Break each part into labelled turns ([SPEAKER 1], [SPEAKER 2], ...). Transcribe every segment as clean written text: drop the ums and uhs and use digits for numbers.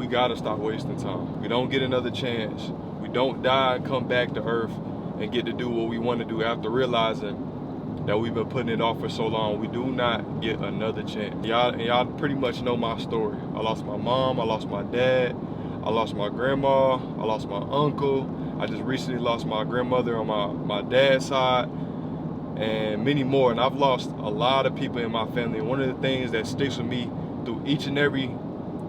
[SPEAKER 1] gotta stop wasting time. We don't get another chance. We don't die and come back to earth and get to do what we want to do after realizing that we've been putting it off for so long. We do not get another chance. Y'all pretty much know my story. I lost my mom, I lost my dad, I lost my grandma, I lost my uncle. I just recently lost my grandmother on my dad's side, and many more. And I've lost a lot of people in my family. And one of the things that sticks with me through each and every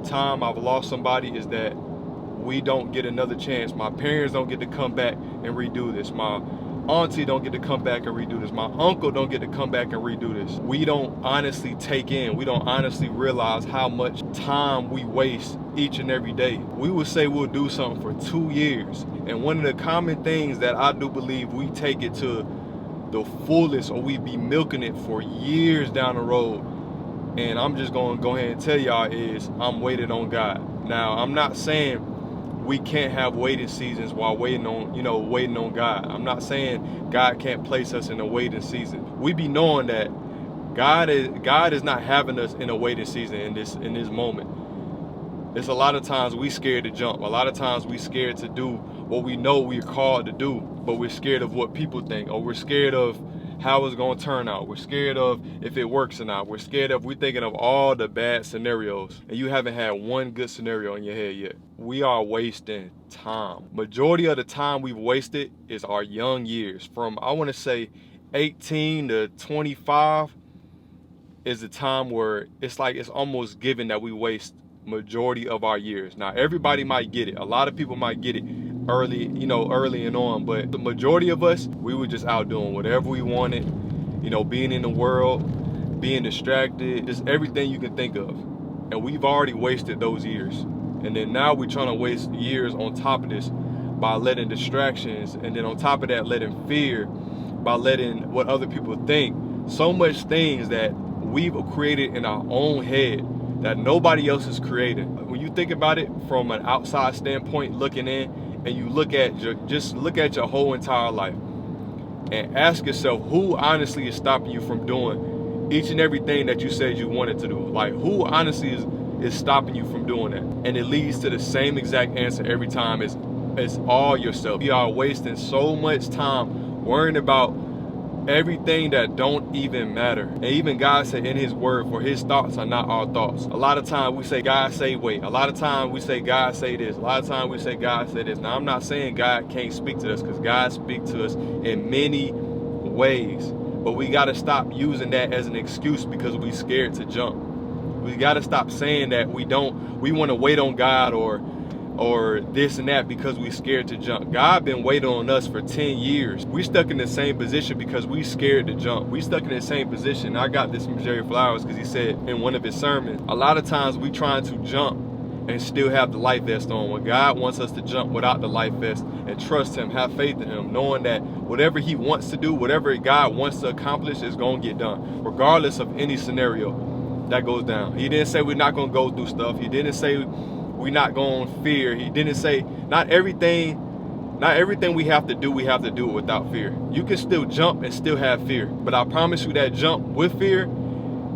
[SPEAKER 1] time I've lost somebody is that we don't get another chance. My parents don't get to come back and redo this. My auntie don't get to come back and redo this. My uncle don't get to come back and redo this. We don't honestly take in, we don't honestly realize how much time we waste each and every day. We would say we'll do something for 2 years, and one of the common things that I do believe we take it to the fullest, or we be milking it for years down the road. And I'm just gonna go ahead and tell y'all is I'm waiting on God. Now, I'm not saying we can't have waiting seasons while waiting on God. I'm not saying God can't place us in a waiting season. We be knowing that God is not having us in a waiting season in this moment. There's a lot of times we scared to jump. A lot of times we scared to do what we know we're called to do, but we're scared of what people think, or we're scared of how it's going to turn out. We're scared of if it works or not. We're thinking of all the bad scenarios, and you haven't had one good scenario in your head yet. We are wasting time. Majority of the time we've wasted is our young years. From, I want to say, 18 to 25 is the time where it's like it's almost given that we waste majority of our years. Now, everybody might get it. A lot of people might get it early and on, but the majority of us, we were just out doing whatever we wanted, being in the world, being distracted, just everything you can think of. And we've already wasted those years. And then now we're trying to waste years on top of this by letting distractions, and then on top of that, letting fear, by letting what other people think. So much things that we've created in our own head that nobody else is creating. When you think about it from an outside standpoint, looking in, and you look at your whole entire life and ask yourself, who honestly is stopping you from doing each and everything that you said you wanted to do? Like, who honestly is stopping you from doing that? And it leads to the same exact answer every time. It's all yourself. You are wasting so much time worrying about everything that don't even matter. And even God said in his word, for his thoughts are not our thoughts. A lot of times we say God say wait. A lot of times we say God say this. A lot of times we say God say this. Now, I'm not saying God can't speak to us, because God speaks to us in many ways. But we got to stop using that as an excuse because we scared to jump. We got to stop saying that we want to wait on God or this and that because we scared to jump. God been waiting on us for 10 years. We stuck in the same position because we scared to jump. We stuck in the same position. I got this from Jerry Flowers because he said in one of his sermons, a lot of times we trying to jump and still have the life vest on, when God wants us to jump without the life vest and trust him, have faith in him, knowing that whatever he wants to do, whatever God wants to accomplish is going to get done, regardless of any scenario that goes down. He didn't say we're not going to go through stuff. He didn't say we're not going to fear. He didn't say not everything we have to do it without fear. You can still jump and still have fear. But I promise you that jump with fear,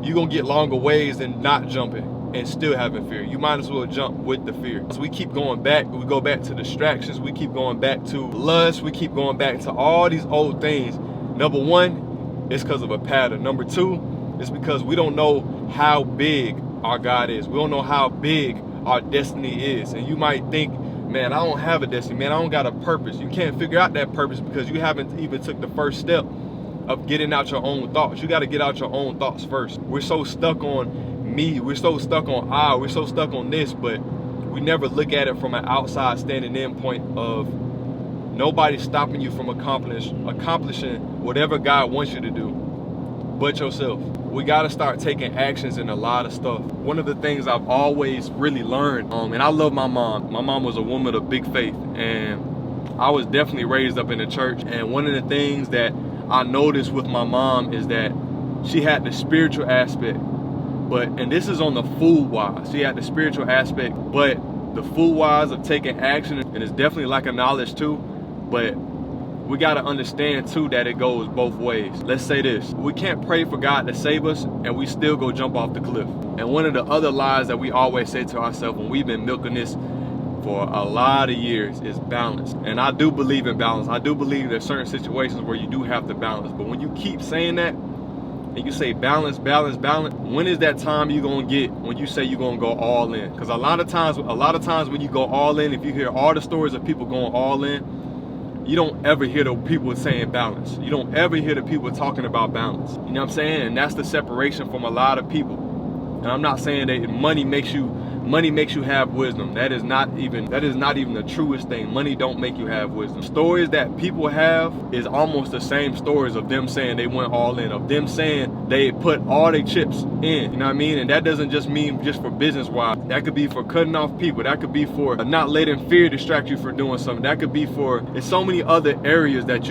[SPEAKER 1] you're going to get longer ways than not jumping and still having fear. You might as well jump with the fear. So we keep going back. We go back to distractions. We keep going back to lust. We keep going back to all these old things. Number one, it's because of a pattern. Number two, it's because we don't know how big our God is. We don't know how big our destiny is. And you might think, man, I don't have a destiny, man, I don't got a purpose. You can't figure out that purpose because you haven't even took the first step of getting out your own thoughts. You got to get out your own thoughts first. We're so stuck on me, we're so stuck on we're so stuck on this, but we never look at it from an outside standing in point of nobody stopping you from accomplishing whatever God wants you to do but yourself. We got to start taking actions in a lot of stuff. One of the things I've always really learned, and I love my mom. My mom was a woman of big faith, and I was definitely raised up in the church. And one of the things that I noticed with my mom is that she had the spiritual aspect, and this is on the food wise. She had the spiritual aspect, but the food wise of taking action, and it's definitely like a knowledge too, but we got to understand too that it goes both ways. Let's say this: we can't pray for God to save us and we still go jump off the cliff. And one of the other lies that we always say to ourselves when we've been milking this for a lot of years is balance. And I do believe in balance. I do believe there's certain situations where you do have to balance. But when you keep saying that and you say balance, balance, balance, when is that time you gonna get when you say you're gonna go all in? Because a lot of times when you go all in, if you hear all the stories of people going all in, you don't ever hear the people saying balance. You don't ever hear the people talking about balance. You know what I'm saying? And that's the separation from a lot of people. And I'm not saying that money makes you have wisdom. That is not even the truest thing. Money don't make you have wisdom. Stories that people have is almost the same stories of them saying they went all in, of them saying they put all their chips in. You know what I mean? And that doesn't just mean just for business wise. That could be for cutting off people. That could be for not letting fear distract you for doing something. That could be for, there's so many other areas that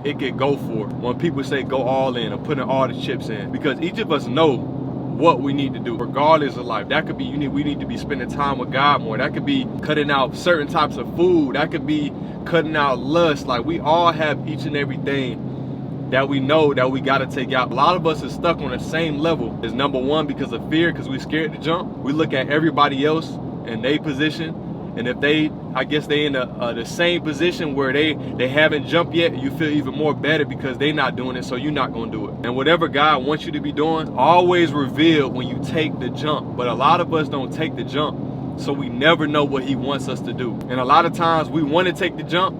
[SPEAKER 1] it could go for when people say go all in or putting all the chips in. Because each of us know what we need to do regardless of life. That could be we need to be spending time with God more. That could be cutting out certain types of food. That could be cutting out lust. Like, we all have each and everything that we know that we got to take out. A lot of us is stuck on the same level. Is number one, because of fear, because we're scared to jump. We look at everybody else in their position, and if they in the same position where they haven't jumped yet, you feel even more better because they're not doing it, so you're not going to do it. And whatever God wants you to be doing, always reveal when you take the jump. But a lot of us don't take the jump, so we never know what he wants us to do. And a lot of times we want to take the jump,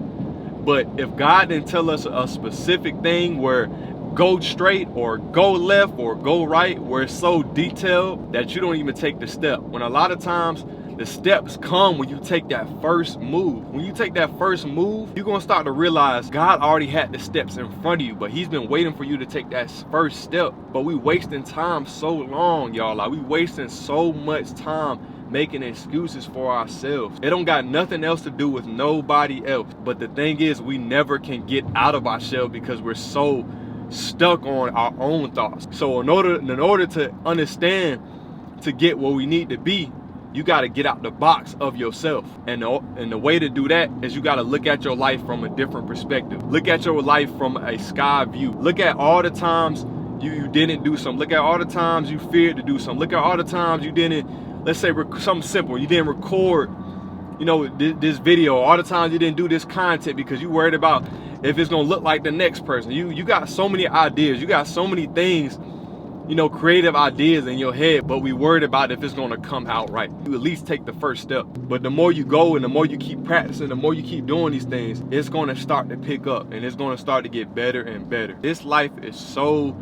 [SPEAKER 1] but if God didn't tell us a specific thing where go straight or go left or go right, where it's so detailed that you don't even take the step. When a lot of times the steps come when you take that first move. When you take that first move, you're going to start to realize God already had the steps in front of you, but he's been waiting for you to take that first step. But we wasting time so long, y'all. Like, we wasting so much time making excuses for ourselves. It don't got nothing else to do with nobody else. But the thing is, we never can get out of ourselves because we're so stuck on our own thoughts. So in order to understand, to get where we need to be, you got to get out the box of yourself. And the way to do that is you got to look at your life from a different perspective. Look at your life from a sky view. Look at all the times you didn't do something. Look at all the times you feared to do something. Look at all the times you didn't, let's say something simple, you didn't record, this video. All the times you didn't do this content because you worried about if it's going to look like the next person. You got so many ideas. You got so many things, creative ideas in your head, but we worried about if it's going to come out right. You at least take the first step. But the more you go and the more you keep practicing, the more you keep doing these things, it's going to start to pick up and it's going to start to get better and better. This life is so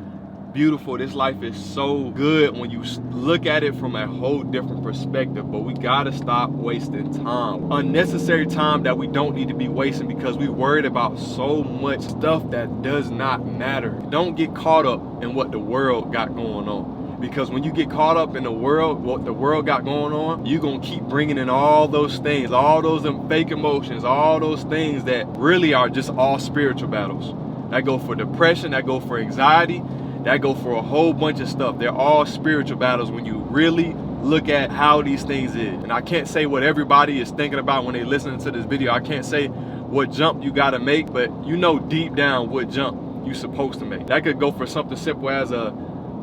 [SPEAKER 1] beautiful. This life is so good when you look at it from a whole different perspective. But we got to stop wasting time. Unnecessary time that we don't need to be wasting because we worried about so much stuff that does not matter. Don't get caught up in what the world got going on. Because when you get caught up in the world, what the world got going on, you're going to keep bringing in all those things, all those fake emotions, all those things that really are just all spiritual battles. That go for depression, that go for anxiety, that go for a whole bunch of stuff. They're all spiritual battles when you really look at how these things is. And I can't say what everybody is thinking about when they listening to this video. I can't say what jump you got to make, but deep down what jump you supposed to make. That could go for something simple as a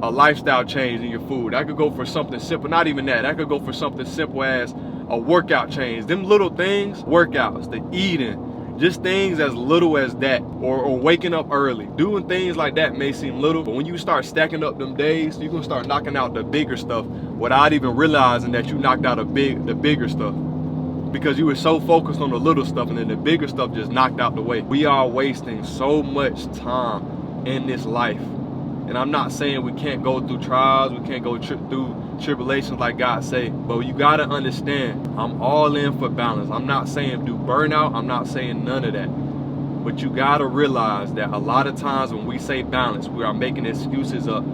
[SPEAKER 1] lifestyle change in your food. That could go for something simple, not even that. That could go for something simple as a workout change. Them little things, workouts, the eating, just things as little as that, or waking up early. Doing things like that may seem little, but when you start stacking up them days, you're gonna start knocking out the bigger stuff without even realizing that you knocked out the bigger stuff, because you were so focused on the little stuff and then the bigger stuff just knocked out the way. We are wasting so much time in this life. And I'm not saying we can't go through trials, we can't go through tribulations like God say, but you gotta understand, I'm all in for balance. I'm not saying do burnout, I'm not saying none of that. But you gotta realize that a lot of times when we say balance, we are making excuses up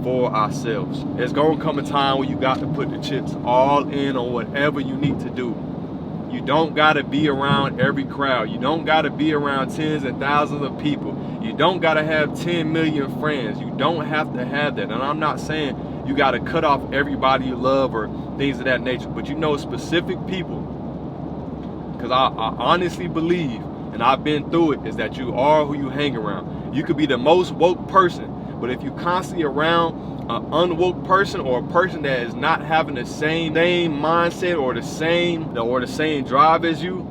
[SPEAKER 1] for ourselves. There's gonna come a time when you got to put the chips all in on whatever you need to do. You don't gotta be around every crowd. You don't gotta be around tens and thousands of people. You don't gotta have 10 million friends. You don't have to have that. And I'm not saying you gotta cut off everybody you love or things of that nature, but specific people. Because I honestly believe and I've been through it, is that you are who you hang around. You could be the most woke person, but if you constantly around an unwoke person, or a person that is not having the same mindset or the same drive as you,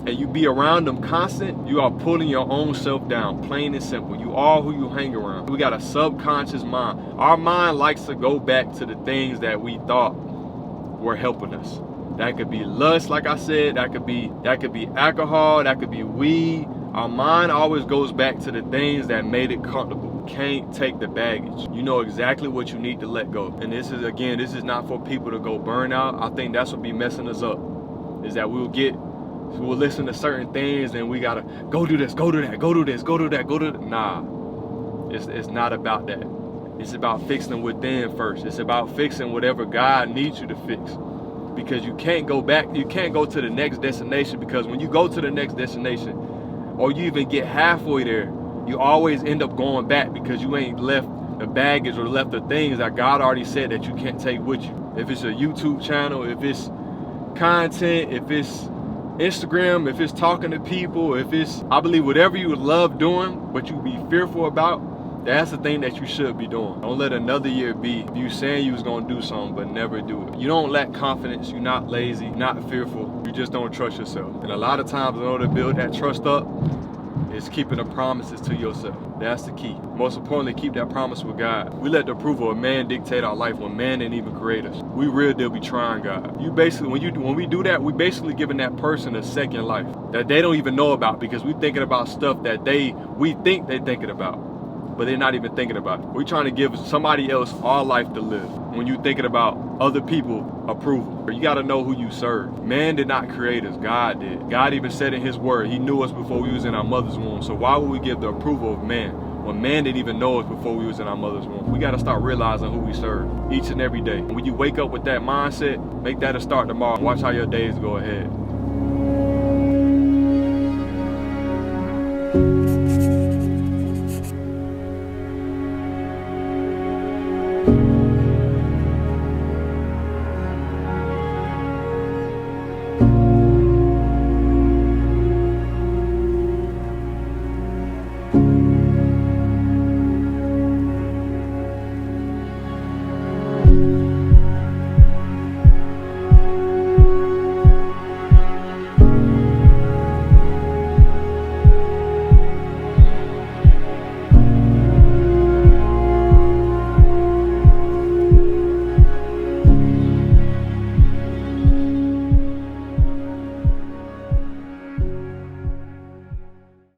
[SPEAKER 1] and you be around them constant, you are pulling your own self down, plain and simple. You are who you hang around. We got a subconscious mind. Our mind likes to go back to the things that we thought were helping us. That could be lust, like I said, that could be alcohol, that could be weed. Our mind always goes back to the things that made it comfortable. Can't take the baggage. You know exactly what you need to let go. And this is not for people to go burn out. I think that's what be messing us up, is that we'll listen to certain things and we gotta go do this, go do that, go do this, go do that, go do that. Nah, it's not about that. It's about fixing within first. It's about fixing whatever God needs you to fix. Because you can't go back, you can't go to the next destination, because when you go to the next destination, or you even get halfway there, you always end up going back, because you ain't left the baggage or left the things that God already said that you can't take with you. If it's a YouTube channel, if it's content, if it's Instagram, if it's talking to people, if it's, I believe whatever you would love doing, but you be fearful about, that's the thing that you should be doing. Don't let another year be you saying you was gonna do something but never do it. You don't lack confidence, you're not lazy, you're not fearful, you just don't trust yourself. And a lot of times, in order to build that trust up, is keeping the promises to yourself. That's the key. Most importantly, keep that promise with God. We let the approval of man dictate our life when man didn't even create us. We real deal be trying God. You basically, when we do that, we basically giving that person a second life that they don't even know about, because we thinking about stuff that we think they thinking about, but they're not even thinking about it. We're trying to give somebody else our life to live when you're thinking about other people approval. You got to know who you serve. Man did not create us, God did. God even said in his word, he knew us before we was in our mother's womb. So why would we give the approval of man when man didn't even know us before we was in our mother's womb? We got to start realizing who we serve each and every day. When you wake up with that mindset, make that a start tomorrow. Watch how your days go ahead.